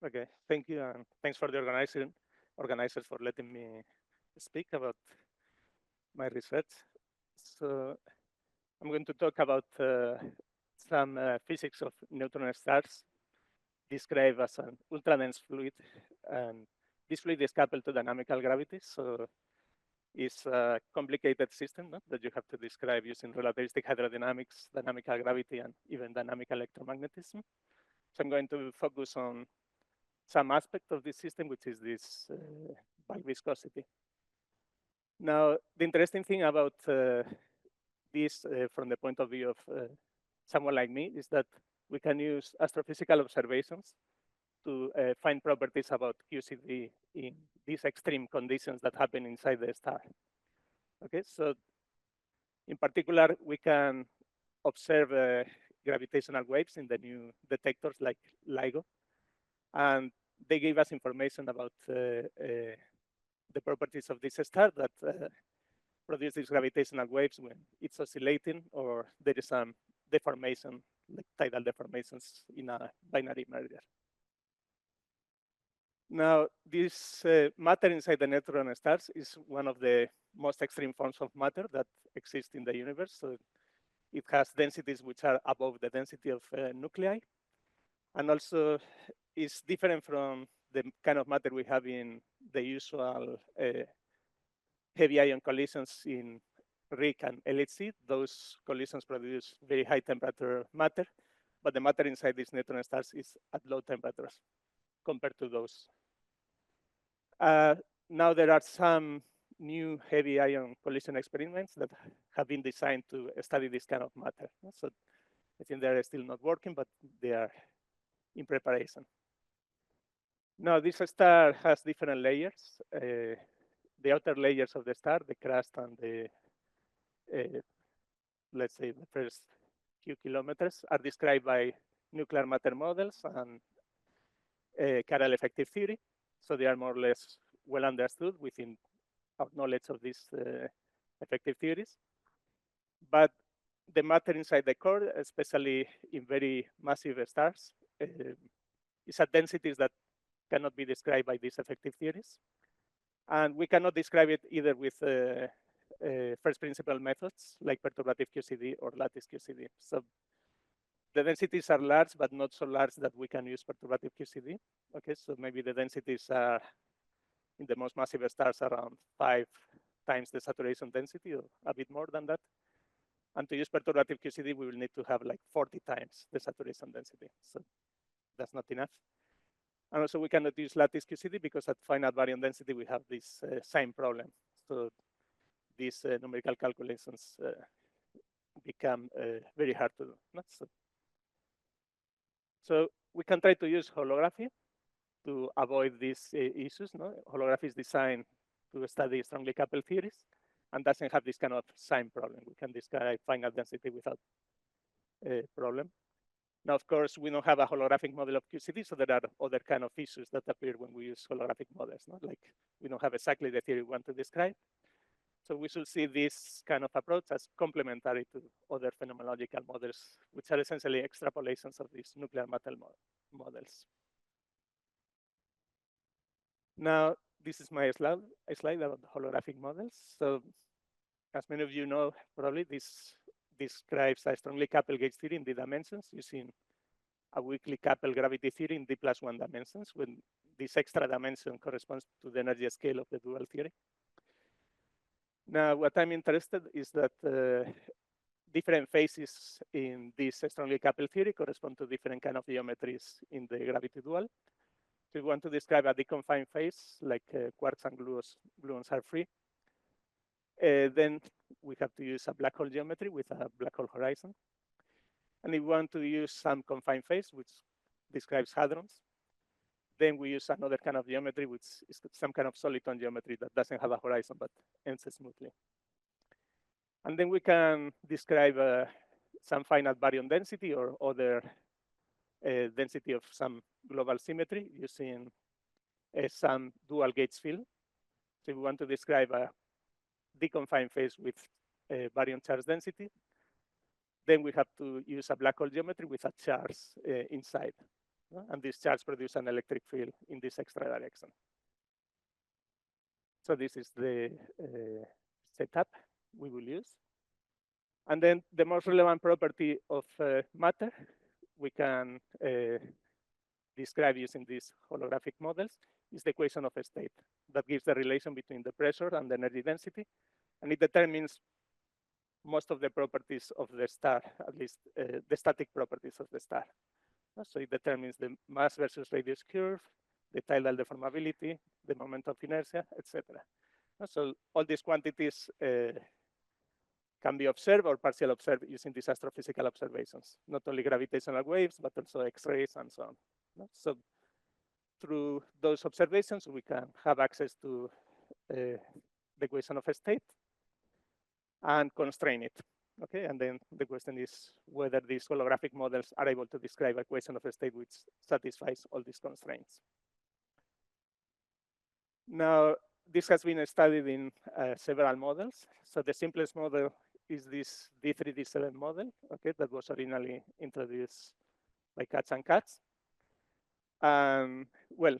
Okay, thank you, and thanks for the organizers for letting me speak about my research. So I'm going to talk about some physics of neutron stars described as an ultra-dense fluid, and this fluid is coupled to dynamical gravity, so it's a complicated system, no? That you have to describe using relativistic hydrodynamics, dynamical gravity, and even dynamic electromagnetism. So I'm going to focus on some aspect of this system, which is this bulk viscosity. Now, the interesting thing about this from the point of view of someone like me is that we can use astrophysical observations to find properties about QCD in these extreme conditions that happen inside the star. Okay, so in particular, we can observe gravitational waves in the new detectors like LIGO, and they gave us information about the properties of this star that produce these gravitational waves when it's oscillating or there is some deformation, like tidal deformations in a binary merger. Now, this matter inside the neutron stars is one of the most extreme forms of matter that exist in the universe. So it has densities which are above the density of nuclei, and also is different from the kind of matter we have in the usual heavy ion collisions in RIC and LHC. Those collisions produce very high temperature matter, but the matter inside these neutron stars is at low temperatures compared to those. Now there are some new heavy ion collision experiments that have been designed to study this kind of matter. So I think they're still not working, but they are in preparation. Now this star has different layers. The outer layers of the star, the crust and the, let's say, the first few kilometers are described by nuclear matter models and chiral effective theory. So they are more or less well understood within our knowledge of these effective theories. But the matter inside the core, especially in very massive stars, is at densities that cannot be described by these effective theories. And we cannot describe it either with first principle methods like perturbative QCD or lattice QCD. So the densities are large, but not so large that we can use perturbative QCD. Okay, so maybe the densities are in the most massive stars around 5 times the saturation density, or a bit more than that. And to use perturbative QCD, we will need to have like 40 times the saturation density. So that's not enough. And also we cannot use lattice QCD because at finite baryon density, we have this same problem. So these numerical calculations become very hard to do. So we can try to use holography to avoid these issues. No? Holography is designed to study strongly coupled theories and doesn't have this kind of sign problem. We can describe finite density without a problem. Now, of course, we don't have a holographic model of QCD, so there are other kind of issues that appear when we use holographic models. No? Like we don't have exactly the theory we want to describe. So we should see this kind of approach as complementary to other phenomenological models, which are essentially extrapolations of these nuclear matter models. Now, this is my slide about holographic models. So as many of you know, probably this describes a strongly coupled gauge theory in d dimensions using a weakly coupled gravity theory in d+1 dimensions when this extra dimension corresponds to the energy scale of the dual theory. Now, what I'm interested is that different phases in this strongly coupled theory correspond to different kind of geometries in the gravity dual. So if we want to describe a deconfined phase, like quarks and gluons are free, then we have to use a black hole geometry with a black hole horizon. And if we want to use some confined phase, which describes hadrons, then we use another kind of geometry, which is some kind of soliton geometry that doesn't have a horizon, but ends smoothly. And then we can describe some finite baryon density or other density of some global symmetry using some dual gauge field. So if we want to describe a deconfined phase with baryon charge density, then we have to use a black hole geometry with a charge inside. and this charge produces an electric field in this extra direction. So this is the setup we will use. And then the most relevant property of matter we can describe using these holographic models is the equation of a state that gives the relation between the pressure and the energy density. And it determines most of the properties of the star, at least the static properties of the star. So it determines the mass versus radius curve, the tidal deformability, the moment of inertia, etc. So all these quantities can be observed or partially observed using these astrophysical observations, not only gravitational waves, but also X-rays and so on. So through those observations, we can have access to the equation of a state and constrain it. Okay, and then the question is whether these holographic models are able to describe a equation of a state which satisfies all these constraints. Now, this has been studied in several models. So the simplest model is this D3D7 model, okay, that was originally introduced by Katz and Katz. Well,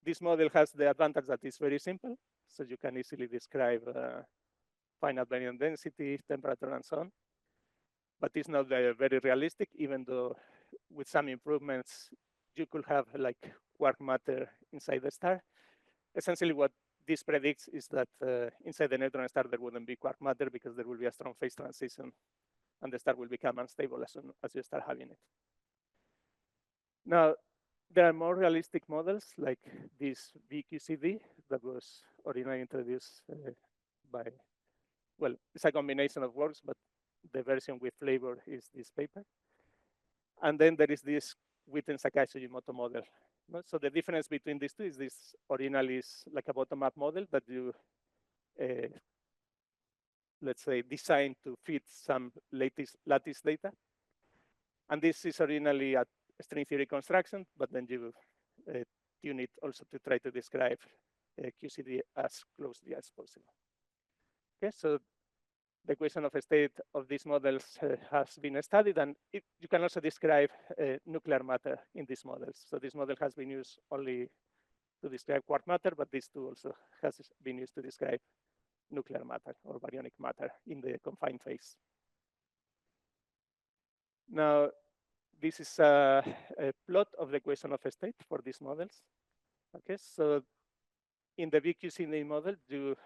this model has the advantage that it's very simple, so you can easily describe finite baryon density, temperature, and so on. But it's not very realistic, even though with some improvements, you could have like quark matter inside the star. Essentially, what this predicts is that inside the neutron star, there wouldn't be quark matter because there will be a strong phase transition and the star will become unstable as soon as you start having it. Now, there are more realistic models like this VQCD that was originally introduced by, well, it's a combination of works, but the version with flavor is this paper. And then there is this Witten-Sakai-Sugimoto model. So the difference between these two is this originally is like a bottom-up model that you, let's say, design to fit some lattice data. And this is originally a string theory construction, but then you tune it also to try to describe QCD as closely as possible. Okay, so the equation of a state of these models has been studied, and you can also describe nuclear matter in these models. So this model has been used only to describe quark matter, but this too also has been used to describe nuclear matter or baryonic matter in the confined phase. Now, this is a plot of the equation of a state for these models. Okay, so in the VQCD model, you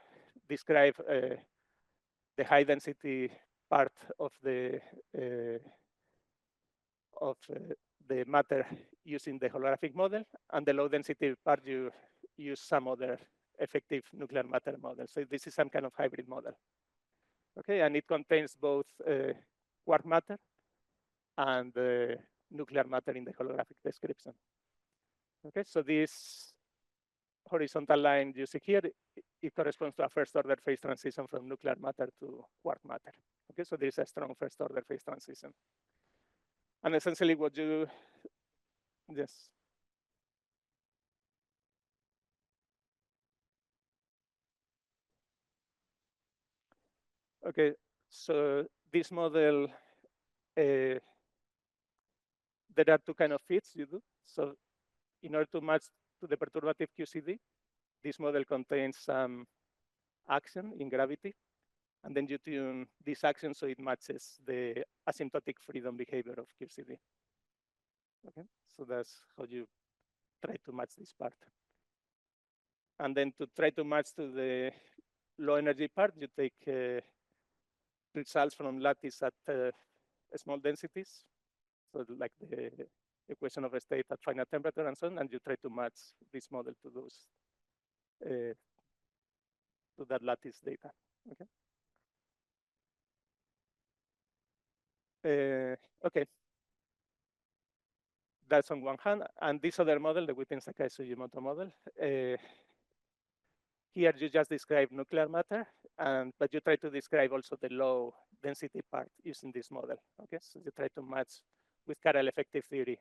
describe the high density part of the matter using the holographic model, and the low density part you use some other effective nuclear matter model. So this is some kind of hybrid model. Okay, and it contains both quark matter and nuclear matter in the holographic description. Okay, so this horizontal line you see here, it corresponds to a first order phase transition from nuclear matter to quark matter. Okay, so there is a strong first order phase transition. And essentially what you, yes. Okay, so this model, there are two kind of fits you do. So in order to match to the perturbative QCD, this model contains some action in gravity, and then you tune this action so it matches the asymptotic freedom behavior of QCD. Okay, so that's how you try to match this part. And then to try to match to the low energy part, you take results from lattice at small densities, so like the equation of a state at finite temperature and so on, and you try to match this model to those to that lattice data. Okay. Okay. That's on one hand, and this other model, the Witten-Sakai-Sugimoto model. Here you just describe nuclear matter, but you try to describe also the low density part using this model. Okay, so you try to match with chiral effective theory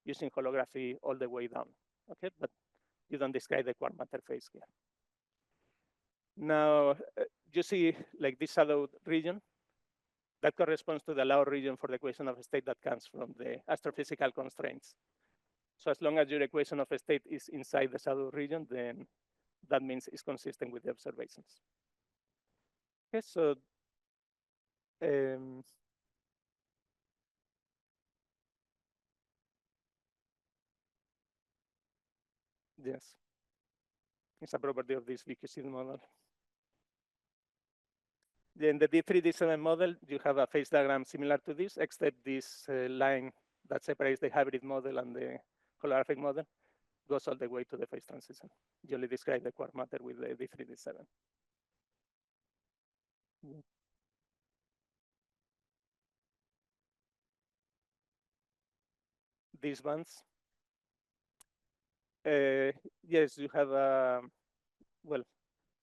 using holography all the way down. Okay, but you don't describe the quark matter phase here. Now you see like this shadowed region that corresponds to the lower region for the equation of a state that comes from the astrophysical constraints. So as long as your equation of a state is inside the shadow region, then that means it's consistent with the observations. Okay, so um, yes, it's a property of this viscosity model. In the D3D7 model, you have a phase diagram similar to this, except this line that separates the hybrid model and the holographic model goes all the way to the phase transition. You only describe the quark matter with the D3D7. Yeah. These ones, yes, you have well,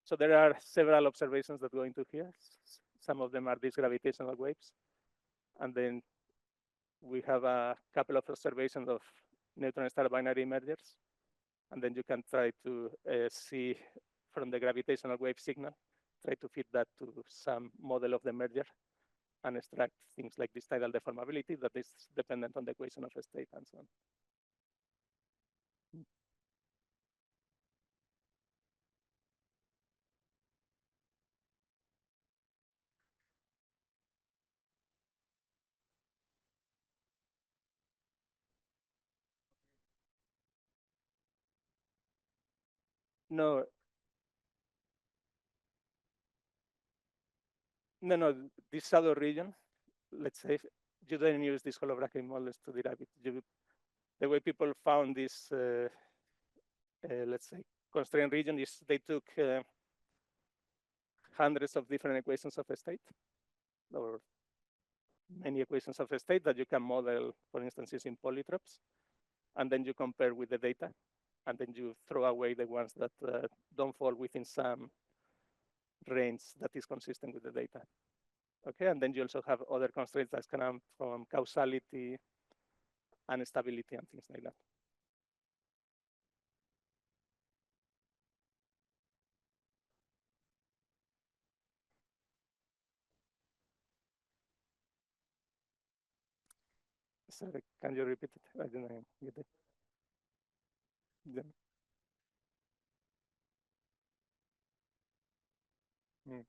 so there are several observations that go into here. Some of them are these gravitational waves. And then we have a couple of observations of neutron star binary mergers. And then you can try to see from the gravitational wave signal, try to fit that to some model of the merger and extract things like this tidal deformability that is dependent on the equation of a state and so on. No, no, this shadow region, let's say, you don't use these holographic models to derive it. The way people found this, let's say, constraint region is they took hundreds of different equations of a state, or many equations of a state that you can model, for instance, using polytropes, and then you compare with the data, and then you throw away the ones that don't fall within some range that is consistent with the data. Okay, and then you also have other constraints that come from causality and stability and things like that. Sorry, can you repeat it? I didn't get it. Yeah. Mm.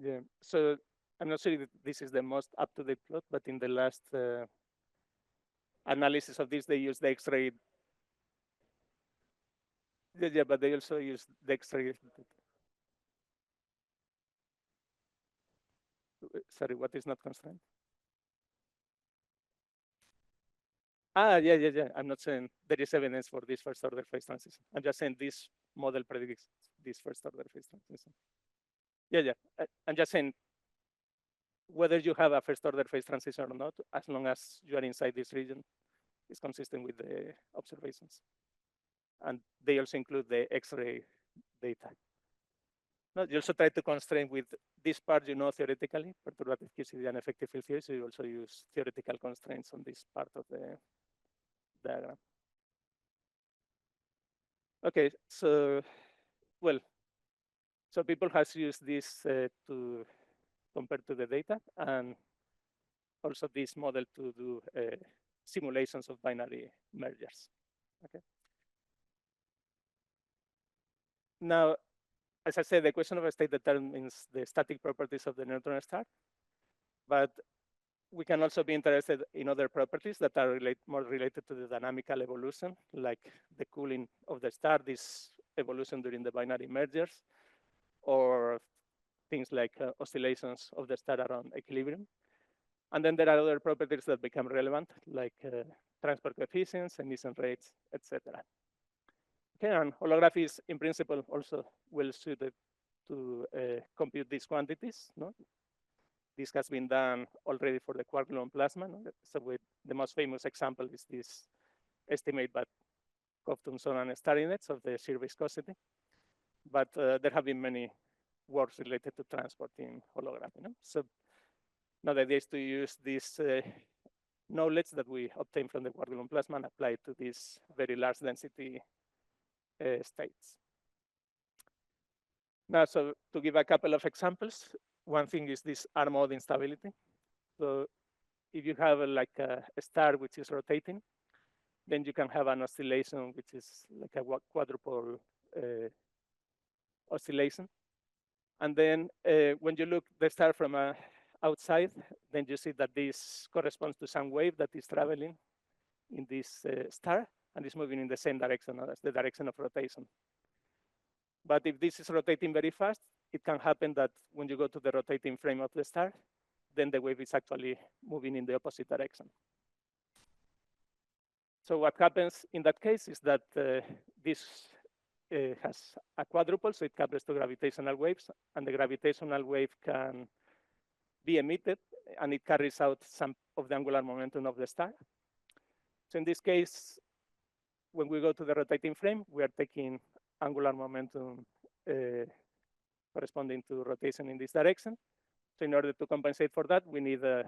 Yeah, so I'm not sure if this is the most up-to-date plot, but in the last analysis of this, they use the X-ray. Yeah, but they also use the X-ray. Sorry, what is not constrained? Yeah. I'm not saying there is evidence for this first order phase transition. I'm just saying this model predicts this first order phase transition. Yeah. I'm just saying whether you have a first order phase transition or not, as long as you are inside this region, is consistent with the observations. And they also include the X-ray data. No, you also try to constrain with this part, theoretically, perturbative QCD and effective field theory, so you also use theoretical constraints on this part of the diagram. Okay, so, well, so people has used this to compare to the data, and also this model to do simulations of binary mergers. Okay. Now, as I said, the equation of a state determines the static properties of the neutron star, but we can also be interested in other properties that are more related to the dynamical evolution, like the cooling of the star, this evolution during the binary mergers, or things like oscillations of the star around equilibrium. And then there are other properties that become relevant, like transport coefficients, emission rates, etc. Okay, and holography is, in principle, also well suited to compute these quantities. No? This has been done already for the quark-gluon plasma. No? So the most famous example is this estimate by Kovtun-Son and Starinets of the shear viscosity. But there have been many works related to transport in holography. No? So now the idea is to use this knowledge that we obtain from the quark-gluon plasma and apply it to these very large density states. Now, so to give a couple of examples, one thing is this R-mode instability. So if you have like a star which is rotating, then you can have an oscillation which is like a quadrupole oscillation. And then when you look the star from outside, then you see that this corresponds to some wave that is traveling in this star and is moving in the same direction as the direction of rotation. But if this is rotating very fast, it can happen that when you go to the rotating frame of the star, then the wave is actually moving in the opposite direction. So what happens in that case is that this has a quadruple, so it couples to gravitational waves, and the gravitational wave can be emitted, and it carries out some of the angular momentum of the star. So in this case, when we go to the rotating frame, we are taking angular momentum corresponding to rotation in this direction. So in order to compensate for that, we need to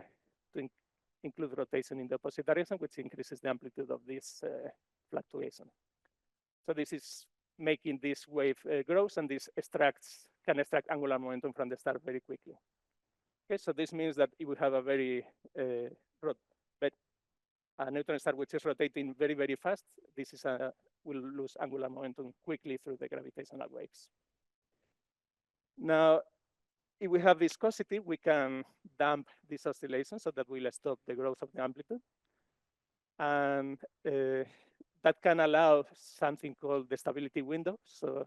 include rotation in the opposite direction, which increases the amplitude of this fluctuation. So this is making this wave grows, and this can extract angular momentum from the star very quickly. Okay, so this means that if we have a very a neutron star which is rotating very, very fast, this is will lose angular momentum quickly through the gravitational waves. Now, if we have viscosity, we can damp this oscillation so that we'll stop the growth of the amplitude. And that can allow something called the stability window. So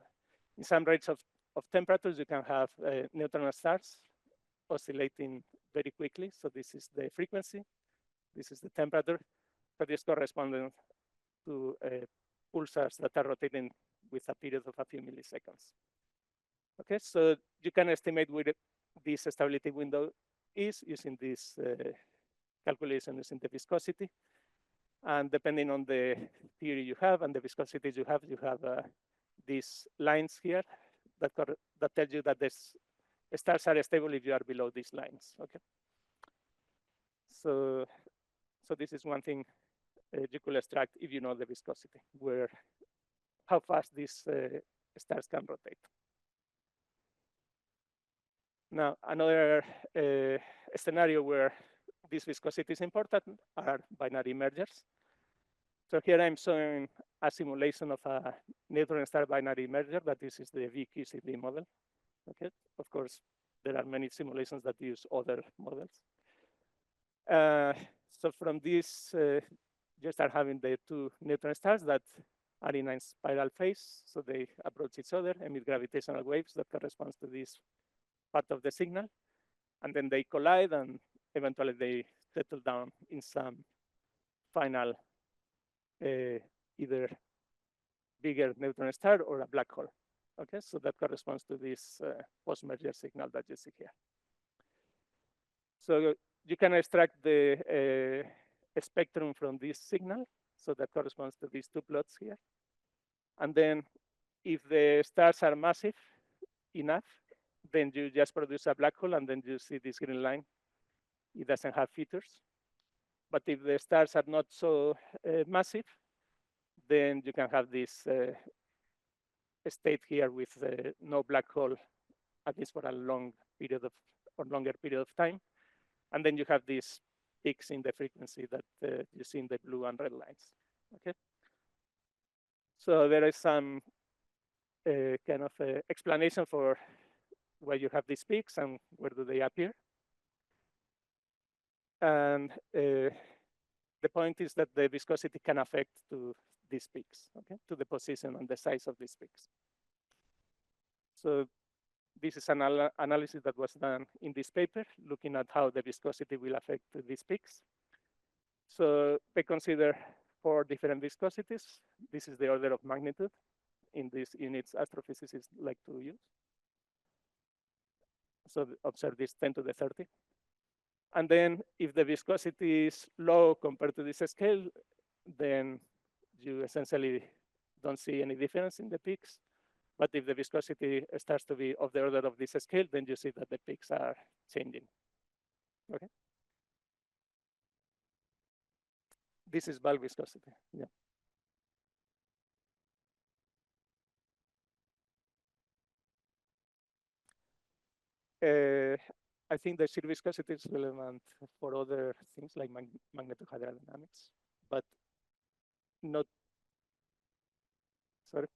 in some range of temperatures, you can have neutron stars oscillating very quickly. So this is the frequency. This is the temperature. That is corresponding to pulsars that are rotating with a period of a few milliseconds. Okay, so you can estimate where this stability window is using this calculation using the viscosity. And depending on the theory you have and the viscosity you have these lines here that tell you that the stars are stable if you are below these lines. Okay. So this is one thing you could extract if you know the viscosity, how fast these stars can rotate. Now, another scenario where this viscosity is important are binary mergers. So here I'm showing a simulation of a neutron star binary merger, that this is the VQCD model. Okay, of course, there are many simulations that use other models. So from this, you start having the two neutron stars that are in a spiral phase. So they approach each other, emit gravitational waves that corresponds to this part of the signal. And then they collide, and eventually they settle down in some final either bigger neutron star or a black hole. Okay, so that corresponds to this post-merger signal that you see here. So you can extract the spectrum from this signal. So that corresponds to these two plots here. And then if the stars are massive enough, then you just produce a black hole, and then you see this green line. It doesn't have features. But if the stars are not so massive, then you can have this state here with no black hole, at least for a long period of, or longer period of time. And then you have these peaks in the frequency that you see in the blue and red lines. Okay. So there is some kind of explanation for why you have these peaks and where do they appear. And the point is that the viscosity can affect to these peaks, okay, to the position and the size of these peaks. So this is an analysis that was done in this paper, looking at how the viscosity will affect these peaks. So they consider 4 different viscosities. This is the order of magnitude in these units astrophysicists like to use. So observe this 10 to the 30. And then if the viscosity is low compared to this scale, then you essentially don't see any difference in the peaks. But if the viscosity starts to be of the order of this scale, then you see that the peaks are changing. Okay. This is bulk viscosity. Yeah. I think the shear viscosity is relevant for other things like magnetohydrodynamics, but not, sorry.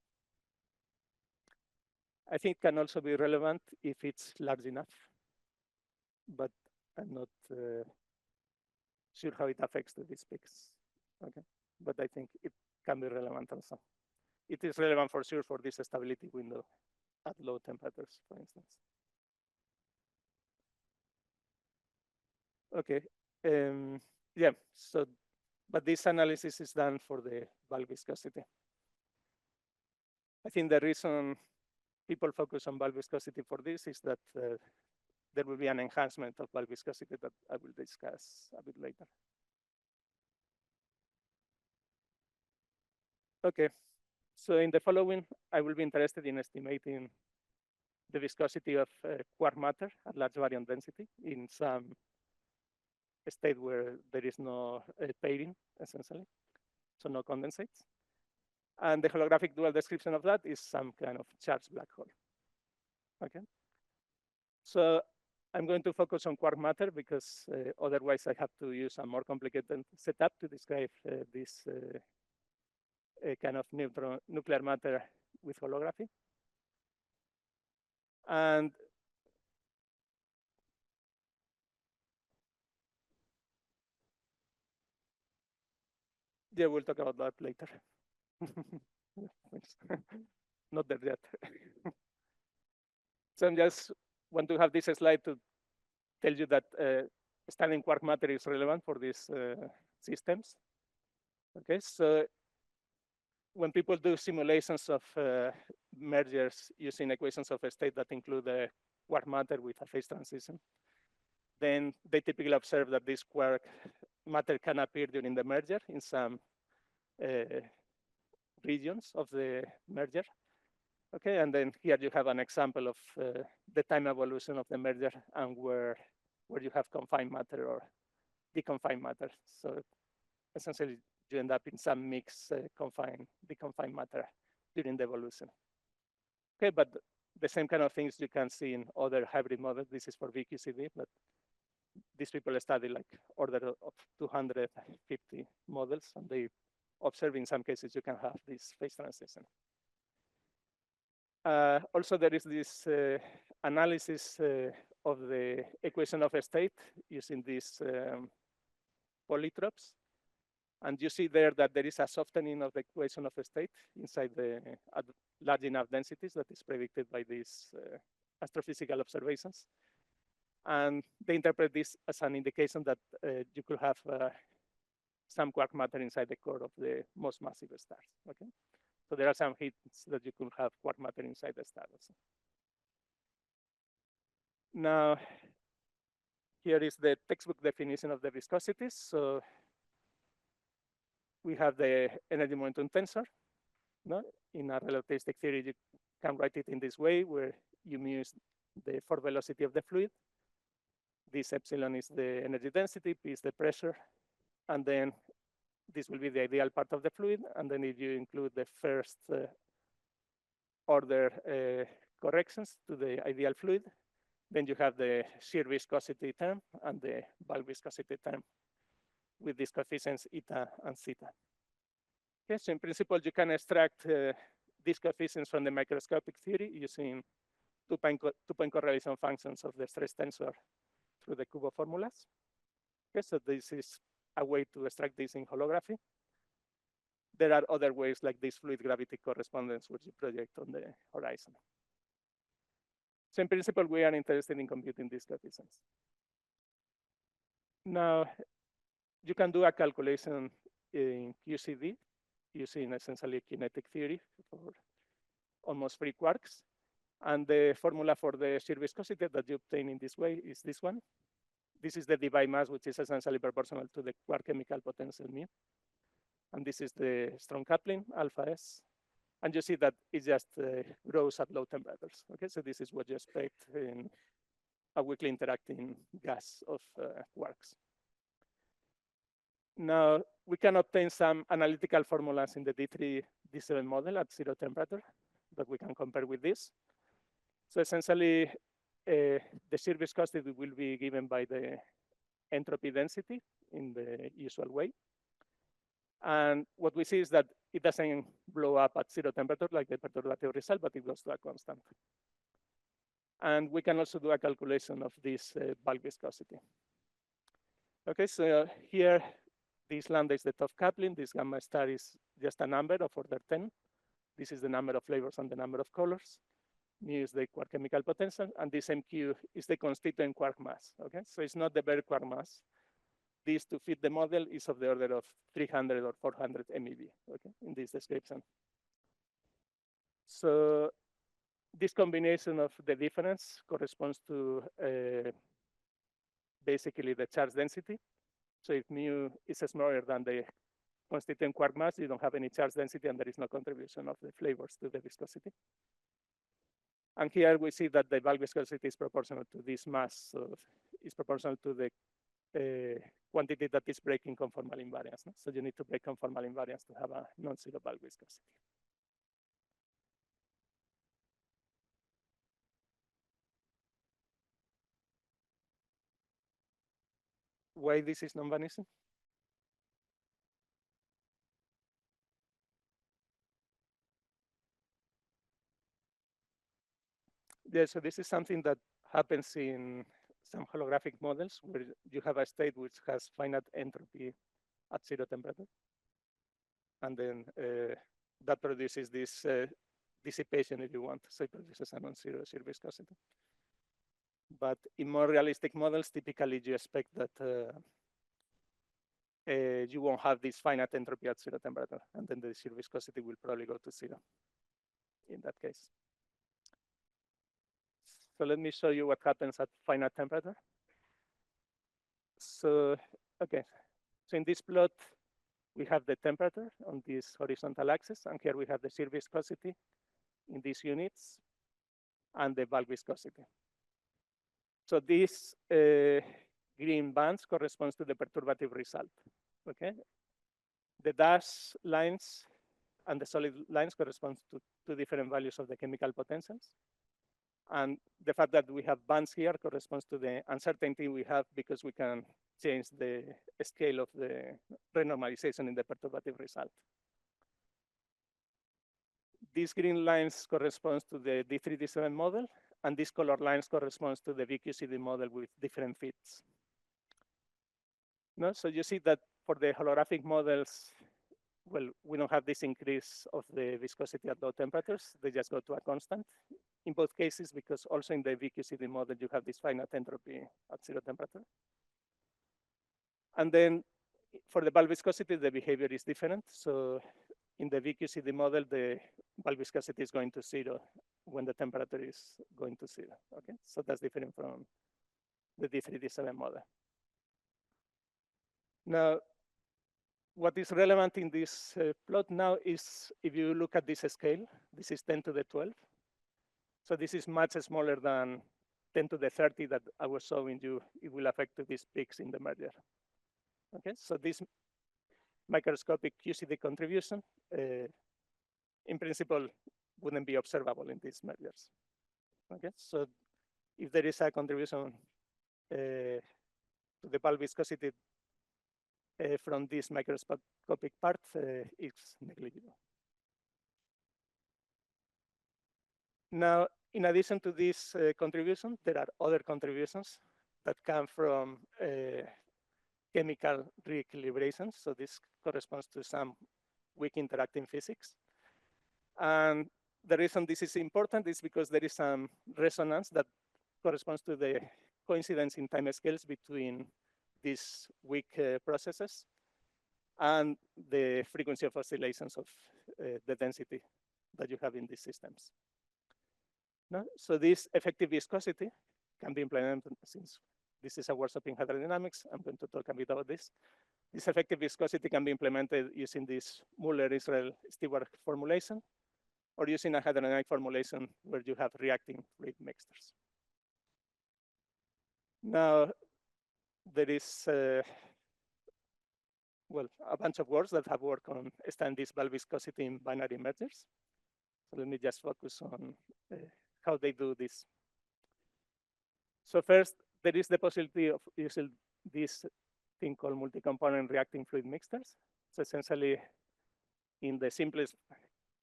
I think it can also be relevant if it's large enough, but I'm not sure how it affects the these peaks. Okay, but I think it can be relevant also. It is relevant for sure for this stability window at low temperatures, for instance. Okay, yeah, so, but this analysis is done for the bulk viscosity. I think the reason people focus on bulk viscosity for this is that there will be an enhancement of bulk viscosity that I will discuss a bit later. Okay, so in the following, I will be interested in estimating the viscosity of quark matter at large baryon density in some state where there is no pairing, essentially, so no condensates. And the holographic dual description of that is some kind of charged black hole. Okay. So I'm going to focus on quark matter because otherwise I have to use a more complicated setup to describe this kind of nuclear matter with holography. And yeah, we'll talk about that later. Not there yet. So I just want to have this slide to tell you that studying quark matter is relevant for these systems. Okay, so when people do simulations of mergers using equations of a state that include the quark matter with a phase transition, then they typically observe that this quark matter can appear during the merger in some regions of the merger. Okay, and then here you have an example of the time evolution of the merger and where you have confined matter or deconfined matter. So essentially, you end up in some mixed deconfined matter during the evolution. Okay, but the same kind of things you can see in other hybrid models. This is for VQCD, but these people study like order of 250 models, and they observe in some cases you can have this phase transition. Also, there is this analysis of the equation of a state using these polytropes. And you see there that there is a softening of the equation of a state inside the at large enough densities that is predicted by these astrophysical observations. And they interpret this as an indication that you could have some quark matter inside the core of the most massive stars. Okay, so there are some hints that you could have quark matter inside the star also. Now, here is the textbook definition of the viscosities. So we have the energy momentum tensor. No? In a relativistic theory, you can write it in this way, where you mu is the forward velocity of the fluid. This epsilon is the energy density, P is the pressure, and then this will be the ideal part of the fluid. And then if you include the first order corrections to the ideal fluid, then you have the shear viscosity term and the bulk viscosity term with these coefficients eta and theta. Okay, so in principle, you can extract these coefficients from the microscopic theory using two-point correlation functions of the stress tensor through the Kubo formulas. Okay, so this is a way to extract this in holography. There are other ways like this fluid gravity correspondence, which you project on the horizon. So in principle, we are interested in computing these coefficients. Now, you can do a calculation in QCD using essentially kinetic theory for almost free quarks. And the formula for the shear viscosity that you obtain in this way is this one. This is the Debye mass, which is essentially proportional to the quark chemical potential mu. And this is the strong coupling, alpha S. And you see that it just grows at low temperatures. Okay, so this is what you expect in a weakly interacting gas of quarks. Now, we can obtain some analytical formulas in the D3, D7 model at 0 temperature that we can compare with this. So essentially, the shear viscosity will be given by the entropy density in the usual way. And what we see is that it doesn't blow up at 0 temperature like the perturbative result, but it goes to a constant. And we can also do a calculation of this bulk viscosity. Okay, so here, this lambda is the top coupling. This gamma star is just a number of order 10. This is the number of flavors and the number of colors. Mu is the quark chemical potential, and this MQ is the constituent quark mass. Okay, so it's not the bare quark mass. This to fit the model is of the order of 300 or 400 MeV. Okay, in this description. So this combination of the difference corresponds to basically the charge density. So if mu is smaller than the constituent quark mass, you don't have any charge density, and there is no contribution of the flavors to the viscosity. And here we see that the bulk viscosity is proportional to this mass, so it's proportional to the quantity that is breaking conformal invariance. No? So you need to break conformal invariance to have a non-zero bulk viscosity. Why this is non-vanishing? Yeah, so this is something that happens in some holographic models where you have a state which has finite entropy at 0 temperature. And then that produces this dissipation, if you want. So it produces a non-zero shear viscosity. But in more realistic models, typically you expect that you won't have this finite entropy at 0 temperature, and then the shear viscosity will probably go to 0 in that case. So let me show you what happens at finite temperature. So, okay, so in this plot, we have the temperature on this horizontal axis, and here we have the shear viscosity in these units and the bulk viscosity. So these green bands corresponds to the perturbative result, okay? The dashed lines and the solid lines correspond to two different values of the chemical potentials. And the fact that we have bands here corresponds to the uncertainty we have because we can change the scale of the renormalization in the perturbative result. These green lines corresponds to the D3, D7 model, and these color lines corresponds to the VQCD model with different fits. No? So you see that for the holographic models, well, we don't have this increase of the viscosity at low temperatures. They just go to a constant in both cases, because also in the VQCD model, you have this finite entropy at 0 temperature. And then for the bulk viscosity, the behavior is different. So in the VQCD model, the bulk viscosity is going to 0 when the temperature is going to 0. Okay, so that's different from the D3, D7 model. Now, what is relevant in this plot now is if you look at this scale, this is 10 to the 12. So this is much smaller than 10 to the 30 that I was showing you. It will affect these peaks in the merger. Okay, so this microscopic QCD contribution, in principle, wouldn't be observable in these mergers. Okay, so if there is a contribution to the bulk viscosity from this microscopic part, it's negligible. Now, in addition to this contribution, there are other contributions that come from chemical re-equilibrations. So this corresponds to some weak interacting physics. And the reason this is important is because there is some resonance that corresponds to the coincidence in time scales between these weak processes and the frequency of oscillations of the density that you have in these systems. No? So this effective viscosity can be implemented, since this is a workshop in hydrodynamics, I'm going to talk a bit about this. This effective viscosity can be implemented using this Muller-Israel-Stewart formulation, or using a hydrodynamic formulation where you have reacting fluid mixtures. Now, there is well, a bunch of works that have worked on studying this bulk viscosity in binary mergers. So let me just focus on how they do this. So first, there is the possibility of using this thing called multi-component reacting fluid mixtures. So essentially, in the simplest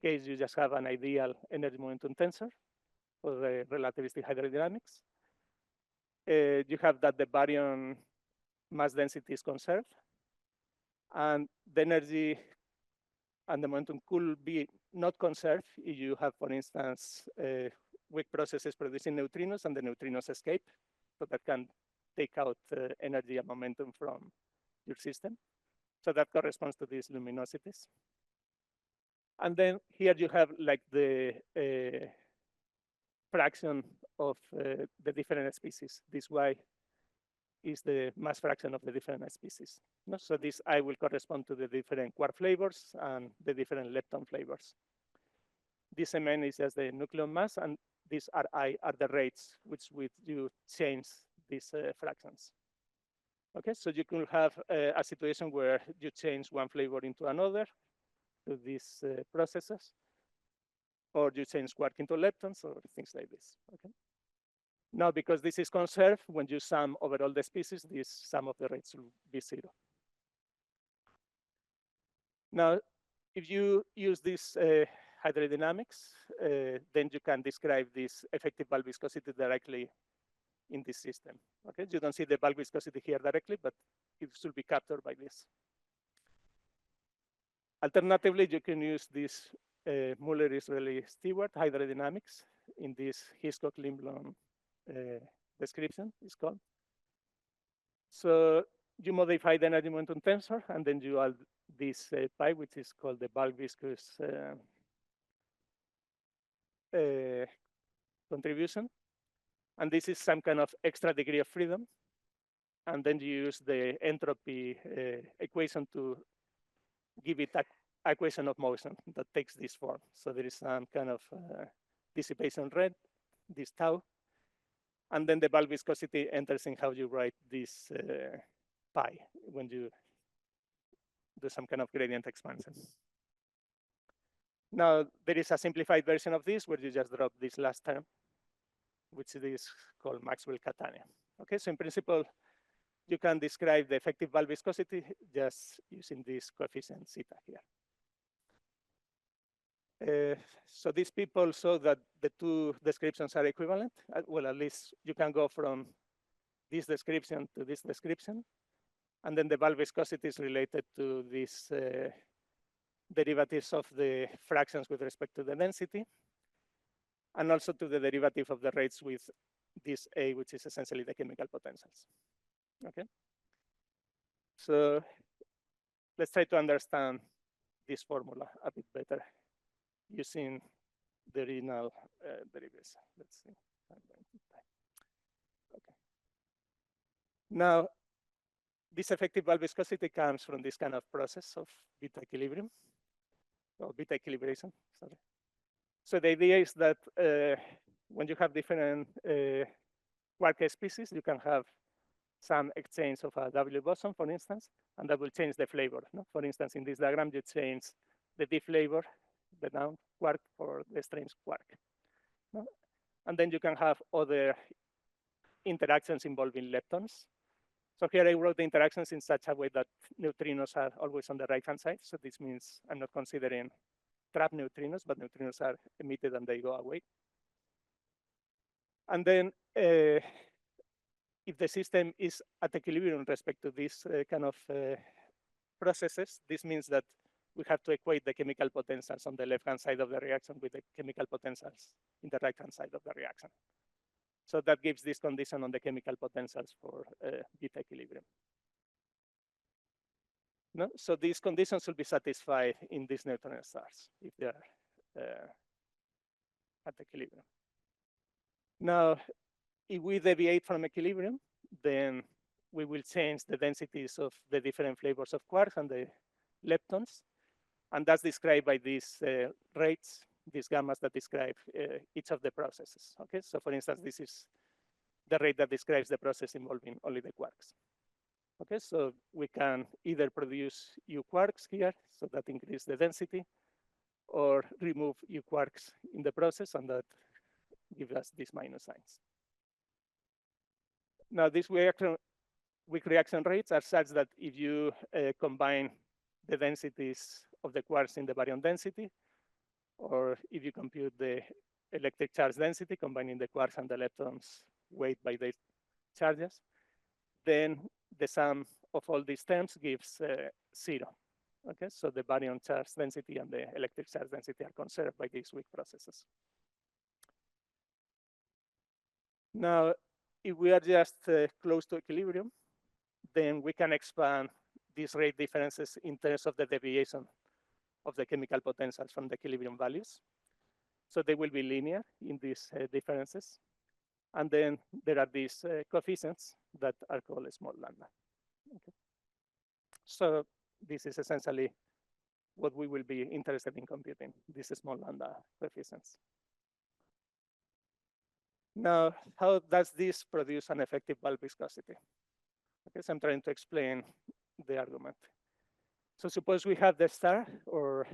case, you just have an ideal energy momentum tensor for the relativistic hydrodynamics. You have that the baryon mass density is conserved, and the energy and the momentum could be not conserved if you have, for instance, weak processes producing neutrinos and the neutrinos escape, so that can take out energy and momentum from your system. So that corresponds to these luminosities. And then here you have like the fraction of the different species. This Y is the mass fraction of the different species. No? So this I will correspond to the different quark flavors and the different lepton flavors. This Mn is just the nucleon mass, and these Ri are the rates which you change these fractions. Okay, so you could have a situation where you change one flavor into another through these processes, or you change quark into leptons, or things like this. Okay. Now, because this is conserved, when you sum over all the species, this sum of the rates will be 0. Now, if you use this hydrodynamics, then you can describe this effective bulk viscosity directly in this system. Okay, you don't see the bulk viscosity here directly, but it should be captured by this. Alternatively, you can use this Muller-Israeli-Stewart hydrodynamics in this Hitchcock-Limblom description, it's called. So you modify the energy momentum tensor, and then you add this pi, which is called the bulk viscous contribution. And this is some kind of extra degree of freedom. And then you use the entropy equation to give it an equation of motion that takes this form. So there is some kind of dissipation rate, this tau. And then the bulk viscosity enters in how you write this pi when you do some kind of gradient expansion. Now, there is a simplified version of this where you just drop this last term, which is called Maxwell-Catania. Okay, so in principle, you can describe the effective bulk viscosity just using this coefficient zeta here. So these people show that the two descriptions are equivalent. Well, at least you can go from this description to this description. And then the bulk viscosity is related to these derivatives of the fractions with respect to the density, and also to the derivative of the rates with this A, which is essentially the chemical potentials. Okay. So let's try to understand this formula a bit better using the original derivatives. Let's see. Okay. Now, this effective bulk viscosity comes from this kind of process of beta equilibrium, or beta equilibration, sorry. So the idea is that when you have different quark species, you can have some exchange of a W boson, for instance, and that will change the flavor. No? For instance, in this diagram, you change the D flavor, the noun quark, for the strange quark. No? And then you can have other interactions involving leptons. So here I wrote the interactions in such a way that neutrinos are always on the right-hand side. So this means I'm not considering trapped neutrinos, but neutrinos are emitted and they go away. And then if the system is at equilibrium with respect to these kind of processes, this means that we have to equate the chemical potentials on the left-hand side of the reaction with the chemical potentials in the right-hand side of the reaction. So that gives this condition on the chemical potentials for beta equilibrium. No? So these conditions will be satisfied in these neutron stars if they are at equilibrium. Now, if we deviate from equilibrium, then we will change the densities of the different flavors of quarks and the leptons. And that's described by these rates, these gammas that describe each of the processes. Okay, so for instance, this is the rate that describes the process involving only the quarks. Okay, so we can either produce U quarks here, so that increase the density, or remove U quarks in the process, and that gives us these minus signs. Now, these weak reaction rates are such that if you combine the densities of the quarks in the baryon density, or if you compute the electric charge density, combining the quarks and the leptons weight by the charges, then the sum of all these terms gives 0. Okay, so the baryon charge density and the electric charge density are conserved by these weak processes. Now, if we are just close to equilibrium, then we can expand these rate differences in terms of the deviation of the chemical potentials from the equilibrium values. So they will be linear in these differences. And then there are these coefficients that are called small lambda. Okay. So this is essentially what we will be interested in computing, these small lambda coefficients. Now, how does this produce an effective bulk viscosity? Okay, so I'm trying to explain the argument. So suppose we have the star or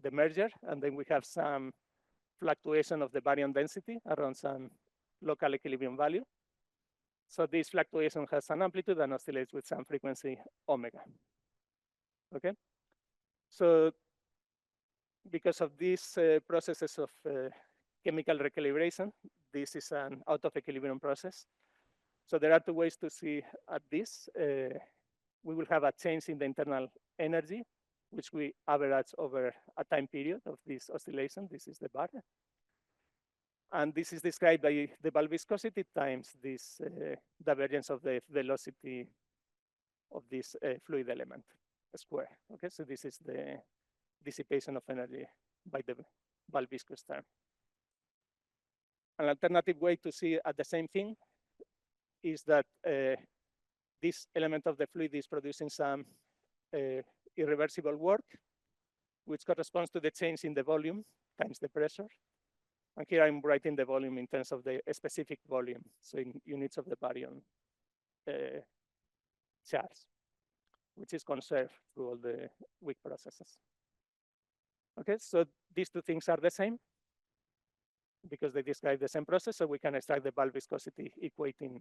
the merger, and then we have some fluctuation of the baryon density around some local equilibrium value. So this fluctuation has an amplitude and oscillates with some frequency omega. Okay, so because of these processes of chemical recalibration, this is an out of equilibrium process. So there are two ways to see at this. We will have a change in the internal energy, which we average over a time period of this oscillation. This is the bar. And this is described by the bulk viscosity times this divergence of the velocity of this fluid element square. Okay, so this is the dissipation of energy by the bulk viscous term. An alternative way to see at the same thing is that this element of the fluid is producing some irreversible work, which corresponds to the change in the volume times the pressure. And here I'm writing the volume in terms of the specific volume, so in units of the baryon charge, which is conserved through all the weak processes. Okay, so these two things are the same because they describe the same process, so we can extract the bulk viscosity equating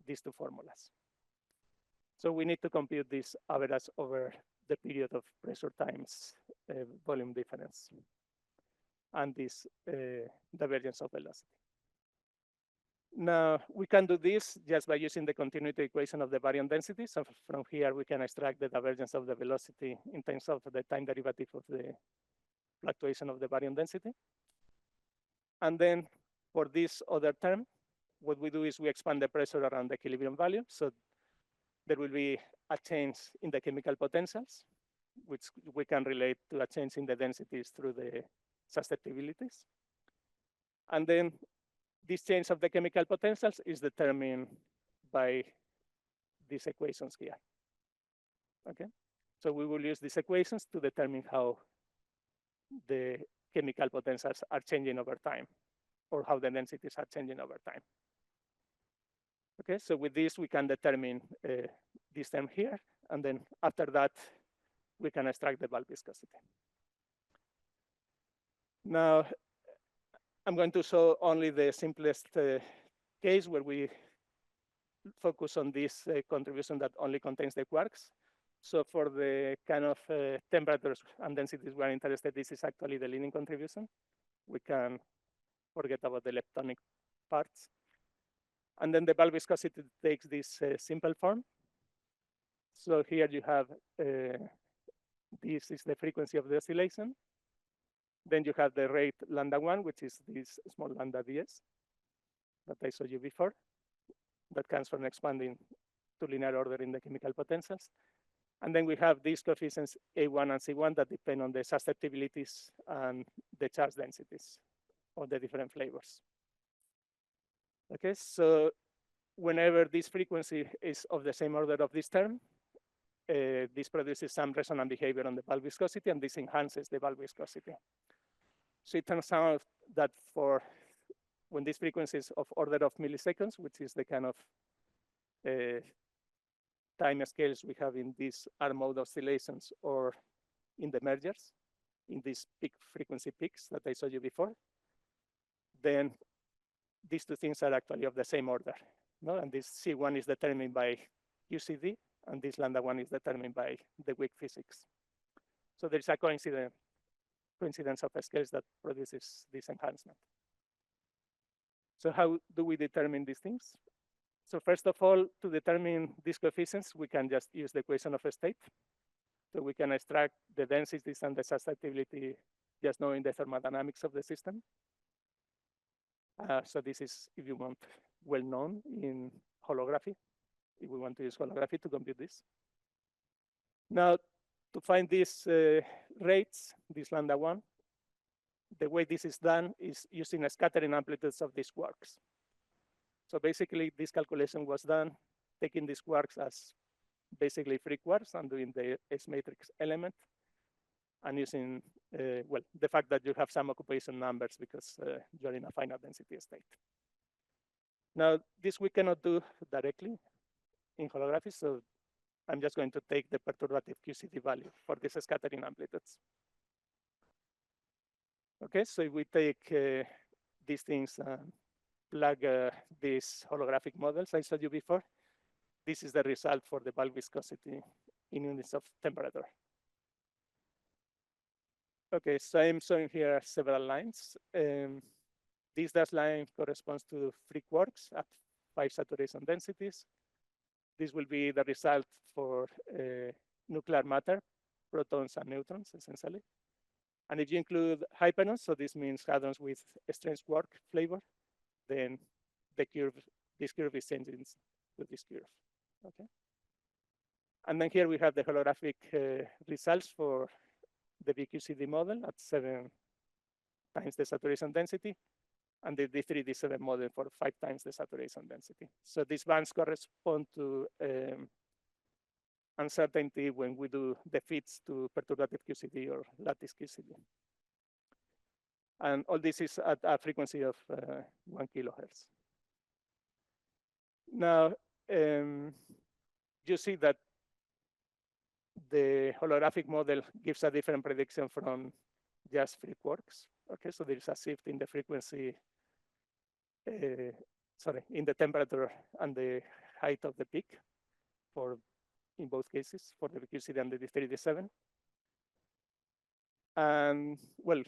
these two formulas. So we need to compute this average over the period of pressure times volume difference and this divergence of velocity. Now, we can do this just by using the continuity equation of the baryon density. So from here, we can extract the divergence of the velocity in terms of the time derivative of the fluctuation of the baryon density. And then for this other term, what we do is we expand the pressure around the equilibrium value. So there will be a change in the chemical potentials, which we can relate to a change in the densities through the susceptibilities. And then this change of the chemical potentials is determined by these equations here. Okay, so we will use these equations to determine how the chemical potentials are changing over time, or how the densities are changing over time. Okay, so with this, we can determine this term here, and then after that, we can extract the bulk viscosity. Now, I'm going to show only the simplest case where we focus on this contribution that only contains the quarks. So for the kind of temperatures and densities we are interested, this is actually the leading contribution. We can forget about the leptonic parts. And then the bulk viscosity takes this simple form. So here you have, this is the frequency of the oscillation. Then you have the rate lambda 1, which is this small lambda ds that I showed you before. That comes from expanding to linear order in the chemical potentials. And then we have these coefficients A1 and C1 that depend on the susceptibilities and the charge densities of the different flavors. Okay, so whenever this frequency is of the same order of this term, this produces some resonant behavior on the bulk viscosity, and this enhances the bulk viscosity. So it turns out that for when this frequency is of order of milliseconds, which is the kind of time scales we have in these R mode oscillations or in the mergers, in these peak frequency peaks that I showed you before, then these two things are actually of the same order. No? And this C1 is determined by QCD, and this lambda 1 is determined by the weak physics. So there's a coincidence of scales that produces this enhancement. So how do we determine these things? So first of all, to determine these coefficients, we can just use the equation of a state. So we can extract the densities and the susceptibility just knowing the thermodynamics of the system. So this is, if you want, well known in holography, if we want to use holography to compute this. Now, to find these rates, this lambda 1, the way this is done is using a scattering amplitudes of these quarks. So basically, this calculation was done taking these quarks as basically free quarks and doing the S matrix element and using, well, the fact that you have some occupation numbers because you're in a finite density state. Now, this we cannot do directly in holography, so I'm just going to take the perturbative QCD value for these scattering amplitudes. Okay, so if we take these things and plug these holographic models I showed you before, this is the result for the bulk viscosity in units of temperature. Okay, so I'm showing here several lines. This dashed line corresponds to free quarks at 5 saturation densities. This will be the result for nuclear matter, protons and neutrons, essentially. And if you include hyperons, so this means hadrons with a strange quark flavor, then the curve, this curve is changing to this curve. Okay. And then here we have the holographic results for the VQCD model at 7 times the saturation density, and the D3D7 model for 5 times the saturation density. So these bands correspond to uncertainty when we do the fits to perturbative QCD or lattice QCD. And all this is at a frequency of 1 kilohertz. Now, you see that the holographic model gives a different prediction from just free quarks. Okay, so there is a shift in the frequency, in the temperature and the height of the peak for, in both cases, for the VQCD and the D3D7. And well,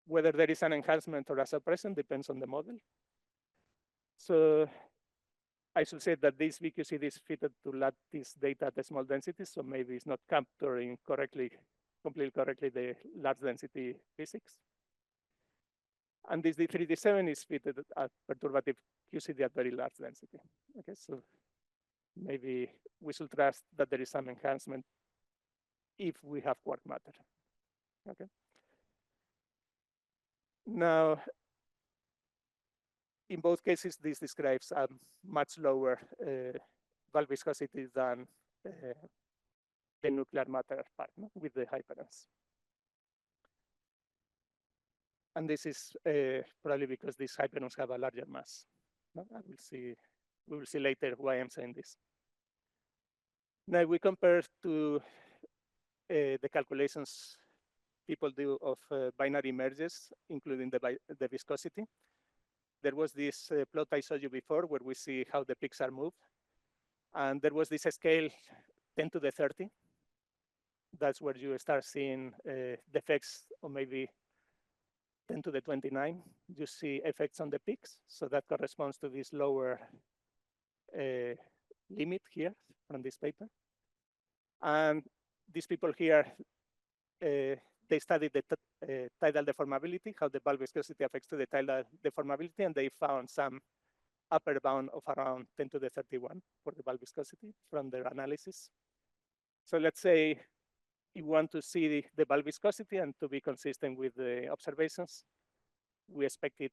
whether there is an enhancement or a suppression depends on the model. So I should say that this VQCD is fitted to lattice data at the small densities, so maybe it's not capturing completely correctly the large density physics. And this D3D7 is fitted at perturbative QCD at very large density. Okay, so maybe we should trust that there is some enhancement if we have quark matter. Okay. Now, in both cases, this describes a much lower bulk viscosity than the nuclear matter part, no? With the hyperons. And this is probably because these hyperons have a larger mass. No? We will see later why I'm saying this. Now, we compare to the calculations people do of binary merges, including the viscosity. There was this plot I showed you before where we see how the peaks are moved. And there was this scale 10 to the 30. That's where you start seeing the effects, or maybe 10 to the 29. You see effects on the peaks. So that corresponds to this lower limit here from this paper. And these people here, they studied the tidal deformability, how the bulk viscosity affects to the tidal deformability, and they found some upper bound of around 10 to the 31 for the bulk viscosity from their analysis. So let's say you want to see the bulk viscosity and to be consistent with the observations, we expect it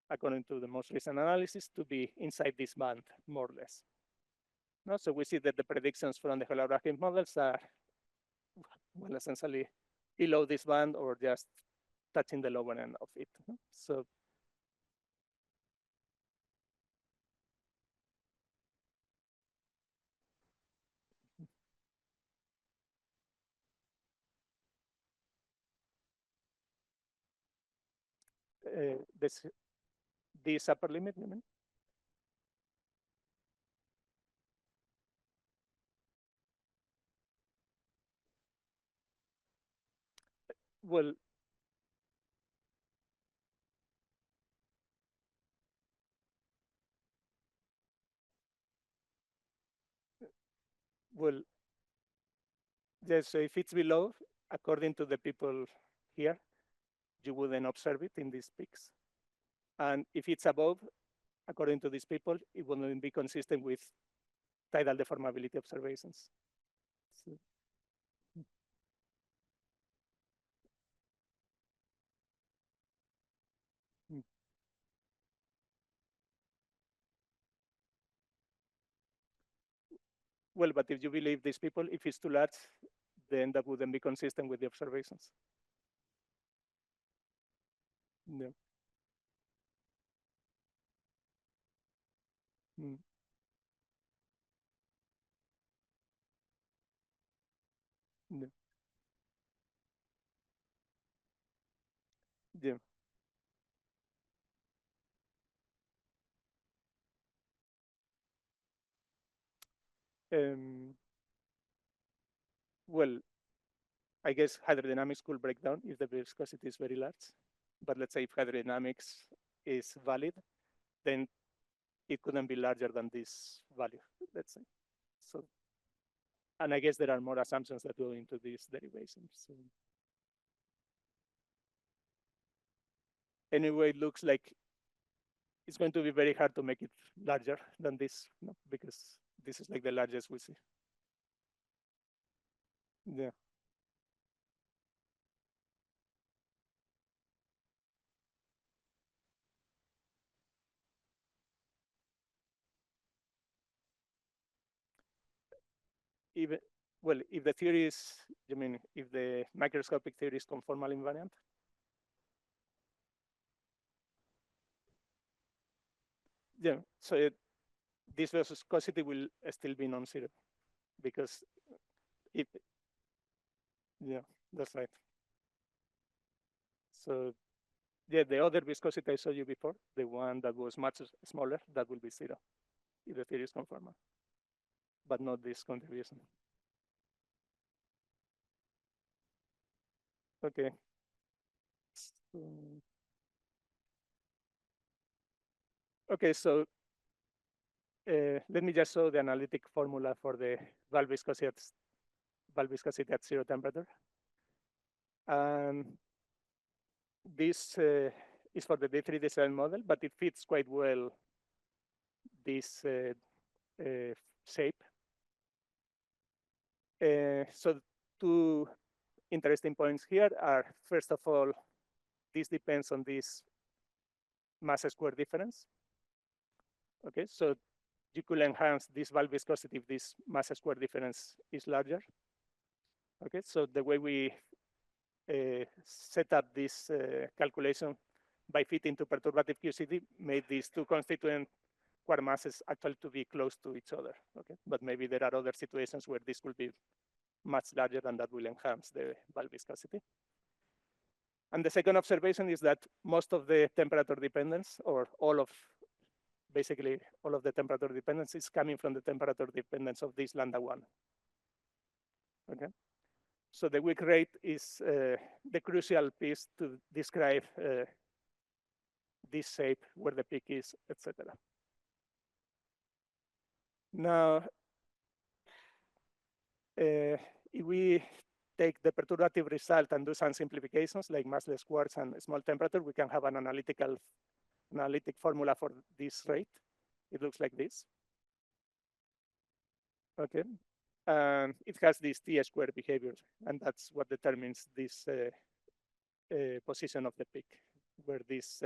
according to the most recent analysis, to be inside this band, more or less. No? So we see that the predictions from the holographic models are, well, essentially below this band or just touching the lower end of it. No? So this upper limit, you mean? Well, well, yes. So if it's below, according to the people here, you wouldn't observe it in these peaks. And if it's above, according to these people, it wouldn't be consistent with tidal deformability observations. So, mm. Well, but if you believe these people, if it's too large, then that wouldn't be consistent with the observations. Yeah. Mm. Yeah. Yeah. Um, well, I guess hydrodynamics could break down if the viscosity is very large. But let's say if hydrodynamics is valid, then it couldn't be larger than this value, let's say. So, and I guess there are more assumptions that go into these derivations. So anyway, it looks like it's going to be very hard to make it larger than this, no? Because this is like the largest we see. Yeah. Even, well, if the theory is, you mean, if the microscopic theory is conformal invariant? Yeah, so this viscosity will still be non-zero because if, yeah, that's right. So yeah, the other viscosity I showed you before, the one that was much smaller, that will be zero if the theory is conformal, but not this contribution. Okay. So, okay, so let me just show the analytic formula for the valve viscosity at zero temperature. This is for the D3 design model, but it fits quite well this shape. So two interesting points here are, first of all, this depends on this mass square difference. Okay, so you could enhance this valve viscosity if this mass square difference is larger. Okay, so the way we set up this calculation by fitting to perturbative QCD made these two constituent quark masses actually to be close to each other. Okay, but maybe there are other situations where this could be much larger and that will enhance the valve viscosity. And the second observation is that most of the temperature dependence, or basically all of the temperature dependence is coming from the temperature dependence of this lambda one. Okay, so the weak rate is the crucial piece to describe this shape, where the peak is, etc. Now, if we take the perturbative result and do some simplifications like massless quarks and small temperature, we can have an analytic formula for this rate. It looks like this. Okay, and it has this t-square behavior, and that's what determines this position of the peak, where this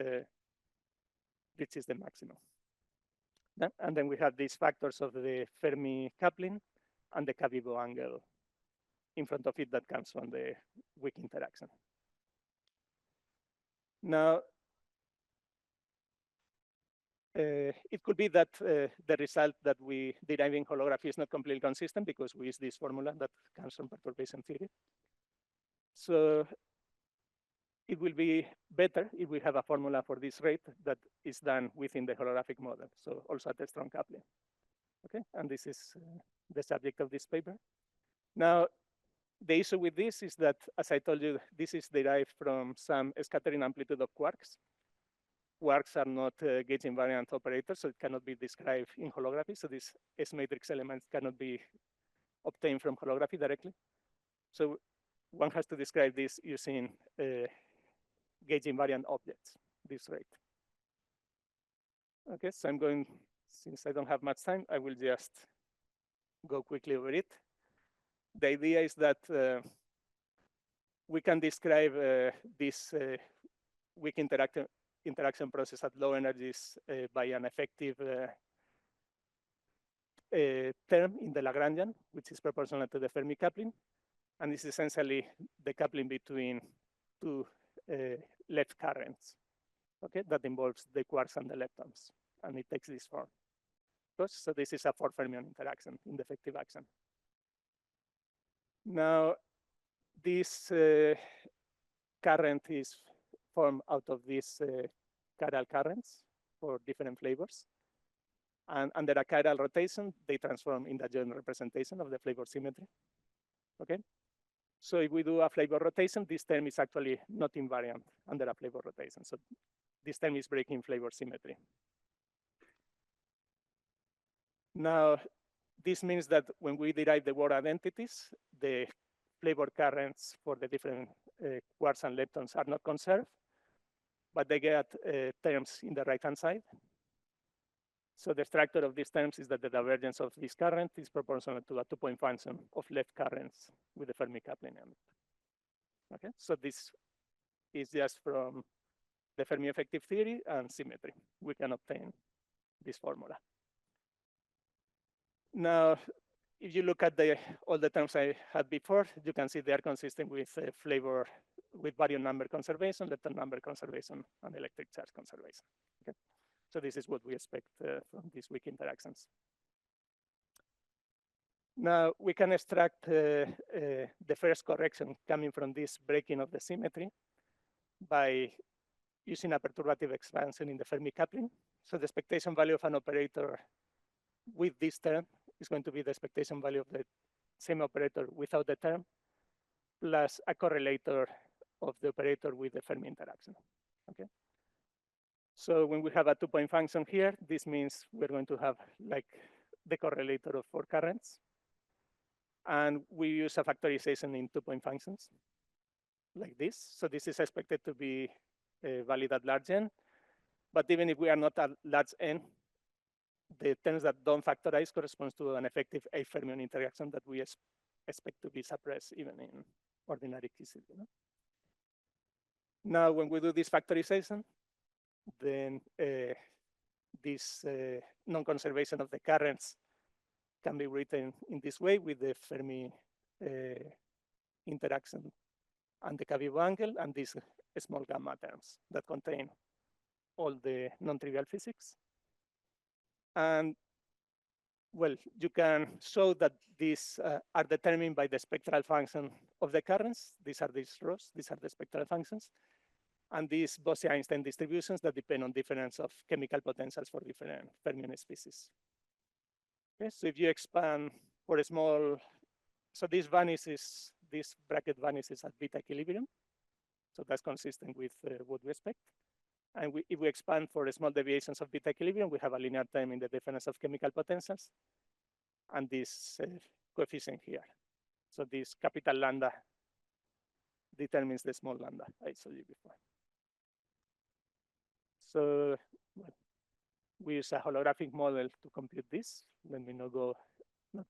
reaches the maximum. And then we have these factors of the Fermi coupling and the Cabibbo angle in front of it that comes from the weak interaction. Now, it could be that the result that we derive in holography is not completely consistent because we use this formula that comes from perturbation theory. So it will be better if we have a formula for this rate that is done within the holographic model, so also at a strong coupling. Okay, and this is the subject of this paper. Now, the issue with this is that, as I told you, this is derived from some scattering amplitude of quarks. Quarks are not gauge invariant operators, so it cannot be described in holography. So these S-matrix elements cannot be obtained from holography directly. So one has to describe this using gauge invariant objects, this rate. Okay, so I'm going, since I don't have much time, I will just go quickly over it. The idea is that we can describe this weak interaction process at low energies by an effective term in the Lagrangian, which is proportional to the Fermi coupling. And this is essentially the coupling between two left currents, okay, that involves the quarks and the leptons, and it takes this form. So this is a 4 fermion interaction in the effective action. Now, this current is formed out of these chiral currents for different flavors. And under a chiral rotation, they transform in the general representation of the flavor symmetry. Okay? So if we do a flavor rotation, this term is actually not invariant under a flavor rotation. So this term is breaking flavor symmetry. Now, this means that when we derive the Ward identities, the flavor currents for the different quarks and leptons are not conserved, but they get terms in the right-hand side. So the structure of these terms is that the divergence of this current is proportional to a 2-point function of left currents with the Fermi coupling. Okay, so this is just from the Fermi effective theory and symmetry. We can obtain this formula. Now, if you look at all the terms I had before, you can see they are consistent with flavor, with baryon number conservation, lepton number conservation, and electric charge conservation. Okay? So this is what we expect from these weak interactions. Now, we can extract the first correction coming from this breaking of the symmetry by using a perturbative expansion in the Fermi coupling. So the expectation value of an operator with this term is going to be the expectation value of the same operator without the term, plus a correlator of the operator with the Fermi interaction. Okay. So when we have a 2-point function here, this means we're going to have like the correlator of 4 currents. And we use a factorization in 2-point functions like this. So this is expected to be valid at large n. But even if we are not at large n, the terms that don't factorize corresponds to an effective 8 fermion interaction that we expect to be suppressed even in ordinary QCD. You know? Now, when we do this factorization, then this non-conservation of the currents can be written in this way with the Fermi interaction and the Cabibbo angle and these small gamma terms that contain all the non-trivial physics. And well, you can show that these are determined by the spectral function of the currents. These are these rows, these are the spectral functions. And these Bose-Einstein distributions that depend on difference of chemical potentials for different fermion species. Okay, so if you expand for a small, so this vanishes, this bracket vanishes at beta equilibrium. So that's consistent with what we expect. And if we expand for small deviations of beta equilibrium, we have a linear term in the difference of chemical potentials and this coefficient here. So this capital lambda determines the small lambda I showed you before. So well, we use a holographic model to compute this. Let me not go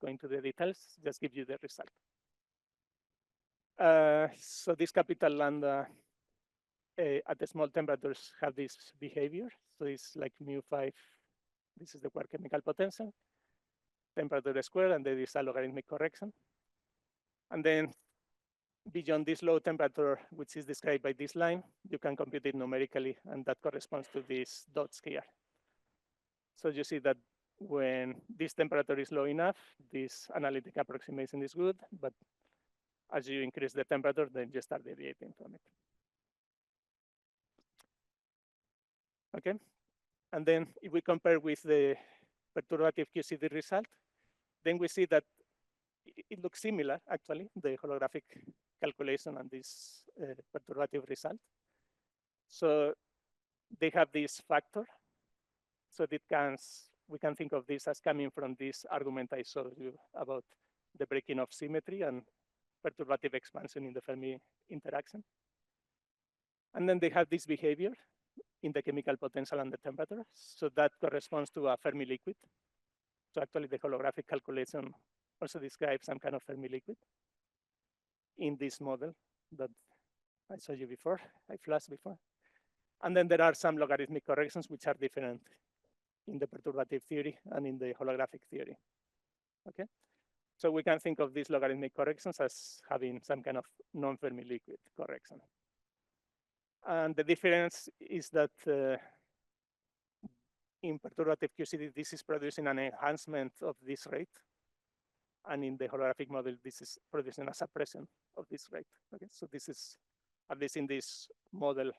into the details, just give you the result. So this capital lambda at the small temperatures have this behavior. So it's like mu5. This is the quark chemical potential, temperature squared, and there is a logarithmic correction. And then beyond this low temperature, which is described by this line, you can compute it numerically, and that corresponds to these dots here. So you see that when this temperature is low enough, this analytic approximation is good, but as you increase the temperature, then you start deviating from it. Okay, and then if we compare with the perturbative QCD result, then we see that it looks similar, actually, the holographic calculation and this perturbative result. So they have this factor. So we can think of this as coming from this argument I showed you about the breaking of symmetry and perturbative expansion in the Fermi interaction. And then they have this behavior in the chemical potential and the temperature. So that corresponds to a Fermi liquid. So actually the holographic calculation also describes some kind of Fermi liquid in this model that I showed you before, I flashed before. And then there are some logarithmic corrections which are different in the perturbative theory and in the holographic theory, okay? So we can think of these logarithmic corrections as having some kind of non-Fermi liquid correction. And the difference is that in perturbative QCD, this is producing an enhancement of this rate. And in the holographic model, this is producing a suppression of this rate. Okay, so this is, at least in this model,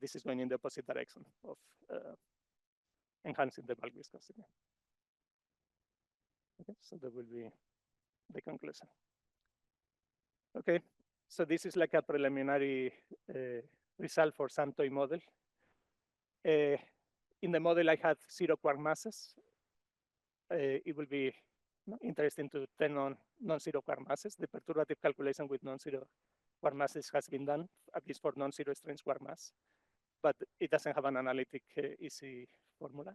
this is going in the opposite direction of enhancing the bulk viscosity. Okay, so that will be the conclusion. Okay, so this is like a preliminary result for some toy model. In the model, I had 0 quark masses. It will be interesting to turn on non-zero quark masses. The perturbative calculation with non-zero quark masses has been done, at least for non-zero strange quark mass, but it doesn't have an analytic easy formula.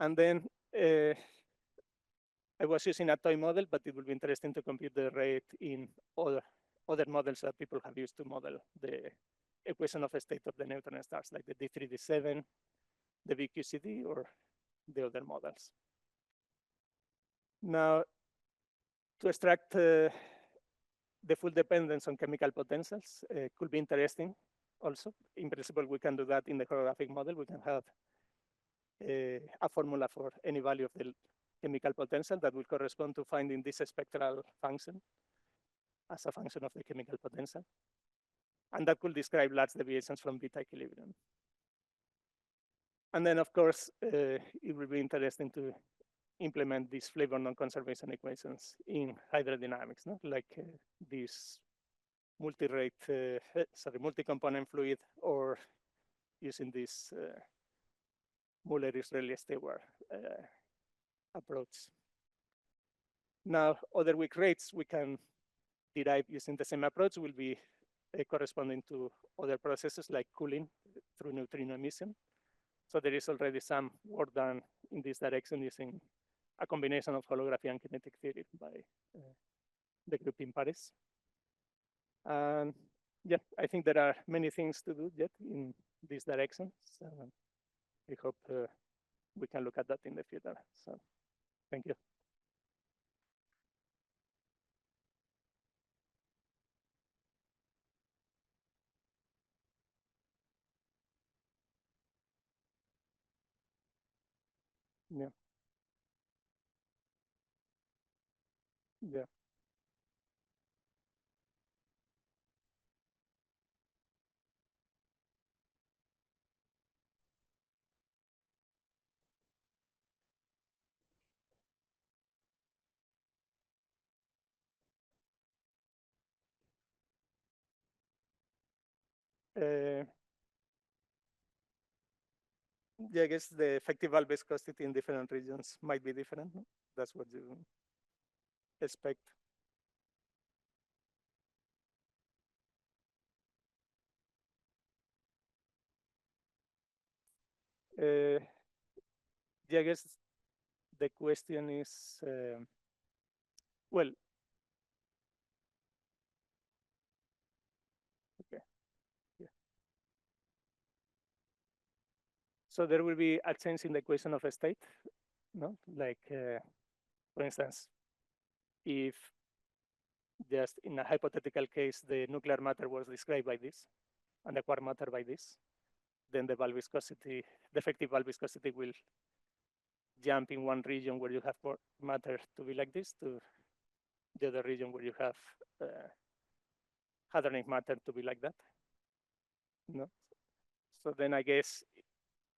And then I was using a toy model, but it will be interesting to compute the rate in other models that people have used to model the equation of a state of the neutron stars, like the D3, D7, the VQCD, or the other models. Now, to extract the full dependence on chemical potentials could be interesting also. In principle, we can do that in the holographic model. We can have a formula for any value of the chemical potential that will correspond to finding this spectral function as a function of the chemical potential. And that could describe large deviations from beta equilibrium. And then, of course, it will be interesting to implement these flavor non-conservation equations in hydrodynamics, no? Like this multi-component fluid, or using this Muller-Israeli-Stewart approach. Now, other weak rates we can derive using the same approach will be corresponding to other processes like cooling through neutrino emission. So there is already some work done in this direction using a combination of holography and kinetic theory by the group in Paris. And yeah, I think there are many things to do yet in this direction. So I hope we can look at that in the future. So thank you. Yeah. Yeah. Yeah, I guess the effective bulk viscosity in different regions might be different. No? That's what you expect. Yeah, I guess the question is, well, okay, yeah. So there will be a change in the equation of a state, no? Like, for instance, if just in a hypothetical case, the nuclear matter was described by this, and the quark matter by this, then the Val viscosity, the effective Val viscosity will jump in one region where you have matter to be like this to the other region where you have hadronic matter to be like that. No? So then I guess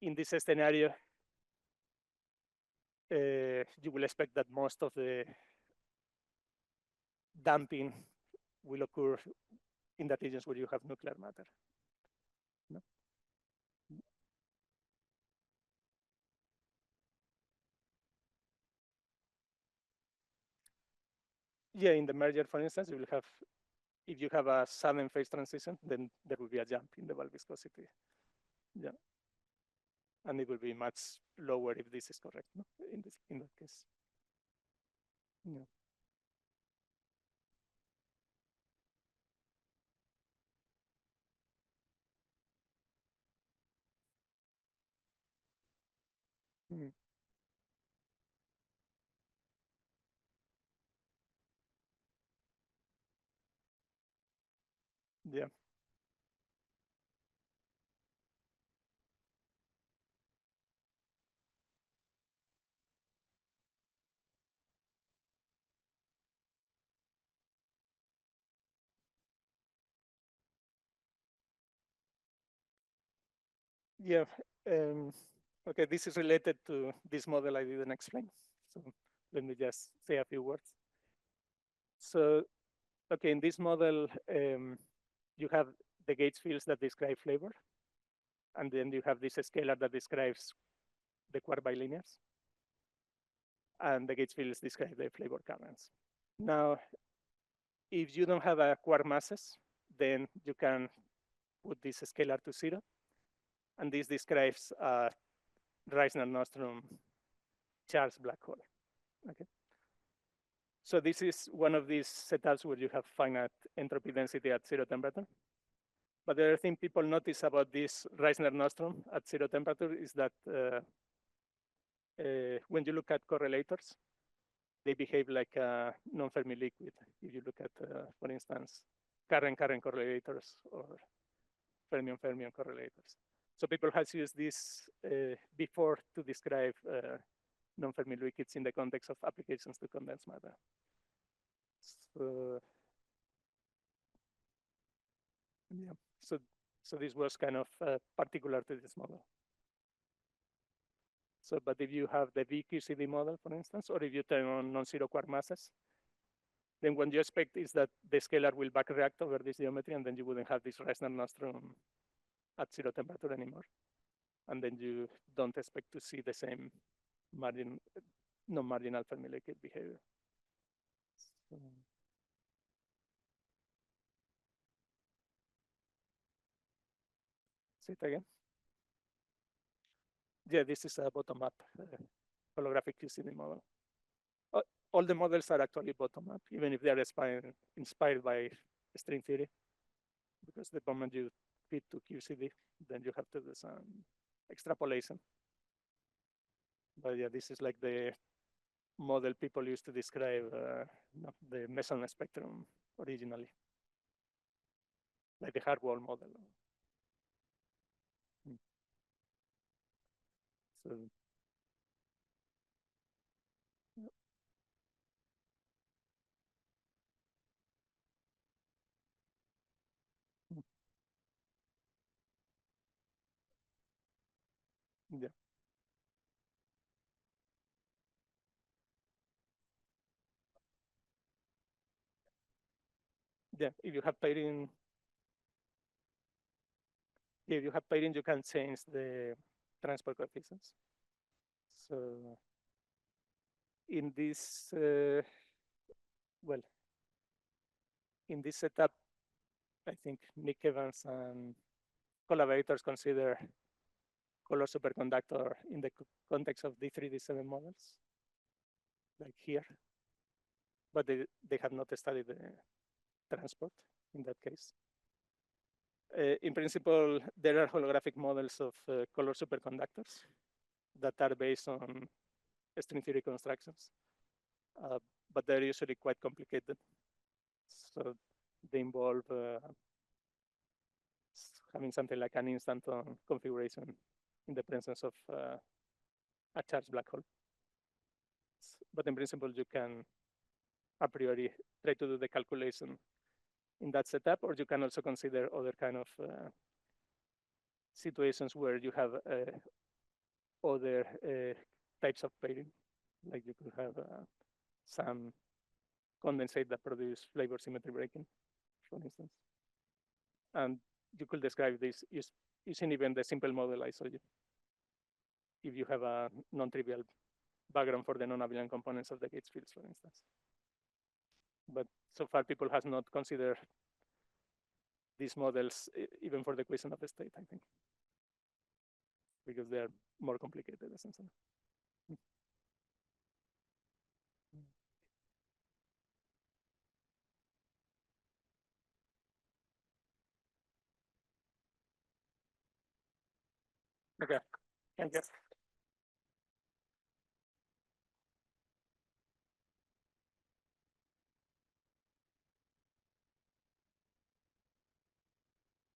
in this scenario, you will expect that most of the damping will occur in the regions where you have nuclear matter. No? Yeah, in the merger, for instance, you will have, if you have a sudden phase transition, then there will be a jump in the Val viscosity. Yeah. And it will be much lower if this is correct, no? In that case. Yeah. Mm. Yeah. Yeah. Okay, this is related to this model I didn't explain. So let me just say a few words. So, okay, in this model, you have the gauge fields that describe flavor, and then you have this scalar that describes the quark bilinears, and the gauge fields describe the flavor currents. Now, if you don't have a quark masses, then you can put this scalar to 0, and this describes a Reisner-Nostrum charged black hole. Okay. So this is one of these setups where you have finite entropy density at 0 temperature. But the other thing people notice about this Reisner-Nostrum at 0 temperature is that when you look at correlators, they behave like a non-Fermi liquid. If you look at, for instance, current correlators or fermion-fermion correlators. So people have used this before to describe non-Fermi liquids in the context of applications to condensed matter. So, yeah, so this was kind of particular to this model. So, but if you have the VQCD model, for instance, or if you turn on non-zero quark masses, then what you expect is that the scalar will back react over this geometry, and then you wouldn't have this Reisner-Nostrum at 0 temperature anymore. And then you don't expect to see the same non-marginal Fermi liquid behavior. So, say it again. Yeah, this is a bottom-up holographic QCD model. All the models are actually bottom-up, even if they are inspired by string theory, because the moment you fit to QCD, then you have to do some extrapolation. But yeah, this is like the model people used to describe the meson spectrum originally, like the hard wall model. So, yeah. Yeah, if you have pairing, you can change the transport coefficients. So in this, well, in this setup, I think Nick Evans and collaborators consider color superconductor in the context of D3, D7 models, like here. But they have not studied the transport in that case. In principle, there are holographic models of color superconductors that are based on string theory constructions, but they're usually quite complicated. So they involve having something like an instanton configuration in the presence of a charged black hole. But in principle, you can a priori try to do the calculation in that setup, or you can also consider other kind of situations where you have other types of pairing, like you could have some condensate that produce flavor symmetry breaking, for instance. And you could describe this using even the simple model I showed you. If you have a non-trivial background for the non-abelian components of the gauge fields, for instance. But so far, people have not considered these models even for the equation of the state, I think, because they are more complicated, essentially. Okay, thank you.